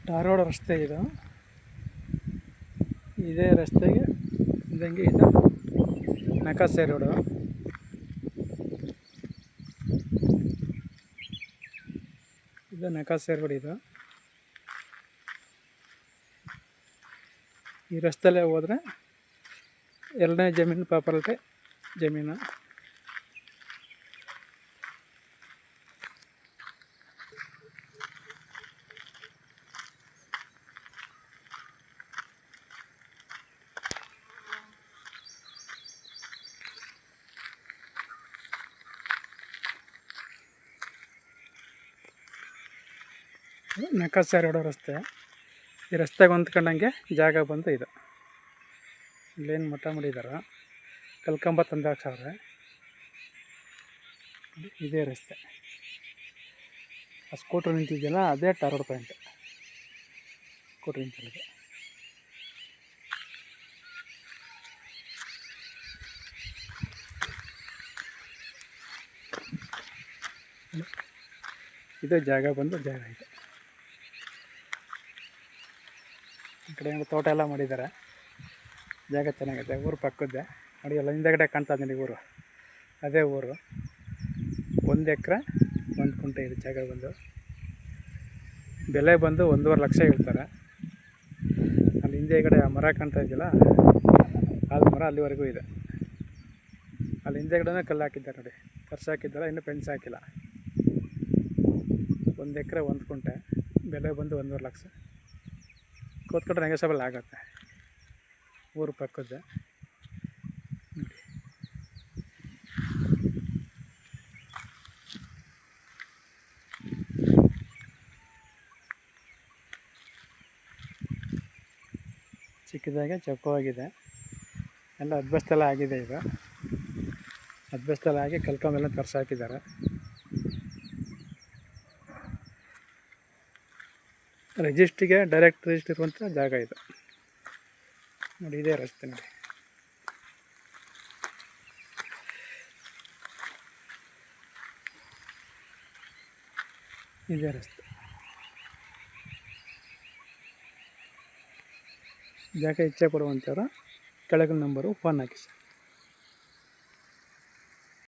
ಧಾರವಾಡ ರಸ್ತೆ ಇದು. ಇದೇ ರಸ್ತೆಗೆ ಇದ್ದಂಗೆ ಇದು ನಕಾಸೆ ರೋಡು. ಇದು ನಕಾಸೆ ರೋಡ್. ಇದು ಈ ರಸ್ತೆಯಲ್ಲೇ ಹೋದರೆ ಎರಡನೇ ಜಮೀನು ಪ್ರಾಪರ್ಟಿ ಜಮೀನು. ನಕಾಸೆ ರೋಡು ರಸ್ತೆ. ಈ ರಸ್ತೆಗೆ ಹೊಂದ್ಕೊಂಡಂಗೆ ಜಾಗ ಬಂದು ಇದು. ಇಲ್ಲೇನು ಮಠ ಮಾಡಿದಾರ, ಕಲ್ಕಂಬ ತಂದು ಹಾಕ್ಸವ್ರೆ. ಇದೇ ರಸ್ತೆ. ಆ ಸ್ಕೂಟ್ರ್ ನಿಂತಿದೆಯಲ್ಲ ಅದೇ ಧಾರವಾಡ ಪಾಯಿಂಟ್. ಸ್ಕೂಟ್ರ್ ನಿಂತಿರೋದು ಇದು ಜಾಗ ಬಂದು ಜಾಗ ಇದೆ. ಈ ಕಡೆ ತೋಟ ಎಲ್ಲ ಮಾಡಿದ್ದಾರೆ. ಜಾಗ ಚೆನ್ನಾಗಿದೆ. ಊರು ಪಕ್ಕದ್ದೆ ನೋಡಿ. ಎಲ್ಲ ಹಿಂದೆಗಡೆ ಕಾಣ್ತಾ ಇದ್ದೀನಿ ಊರು. ಅದೇ ಊರು. 1 ಎಕರೆ 1 ಕುಂಟೆ ಇದೆ ಜಾಗ ಬಂದು. ಬೆಲೆ ಬಂದು 1.5 ಲಕ್ಷ ಹೇಳ್ತಾರೆ. ಅಲ್ಲಿ ಹಿಂದೆಗಡೆ ಆ ಮರ ಕಾಣ್ತಾ ಇದೆಯಲ್ಲ, ಆದ ಮರ ಅಲ್ಲಿವರೆಗೂ ಇದೆ. ಅಲ್ಲಿ ಹಿಂದೆಗಡೆ ಕಲ್ಲು ಹಾಕಿದ್ದಾರೆ ನೋಡಿ. ಖರ್ಚು ಹಾಕಿದ್ದಾರೆ, ಇನ್ನೂ ಫೆನ್ಸ್ ಹಾಕಿಲ್ಲ. 1 ಎಕರೆ 1 ಕುಂಟೆ, ಬೆಲೆ ಬಂದು 1.5 ಲಕ್ಷ. ಕೂತ್ಕೊಂಡ್ರೆ ನೆಗೋಷಿಯಬಲ್ ಆಗುತ್ತೆ. ಊರು ಪಕ್ಕದ್ದೆ ನೋಡಿ. ಚಿಕ್ಕದಾಗೆ ಚಪ್ಪವಾಗಿದೆ. ಎಲ್ಲ ಅದ್ಬಸ್ತೆಲ್ಲ ಆಗಿದೆ. ಈಗ ಅದ್ಬಸ್ತೆಲ್ಲ ಆಗಿ ಕಲ್ಕೊಂಬೆಲ್ಲ ಖರ್ಚು ಹಾಕಿದ್ದಾರೆ. ರಿಜಿಸ್ಟ್ರಿಗೆ ಡೈರೆಕ್ಟ್ ರಿಜಿಸ್ಟ್ರ್ ಇರುವಂಥ ಜಾಗ ಇದು ನೋಡಿ. ಇದೇ ರಸ್ತೆ ನೋಡಿ. ಇದೇ ರಸ್ತೆ. ಜಾಗ ಇಚ್ಛೆ ಪಡುವಂಥವ್ರು ಕೆಳಗಿನ ನಂಬರು ಫೋನ್ ಹಾಕಿ ಸರ್.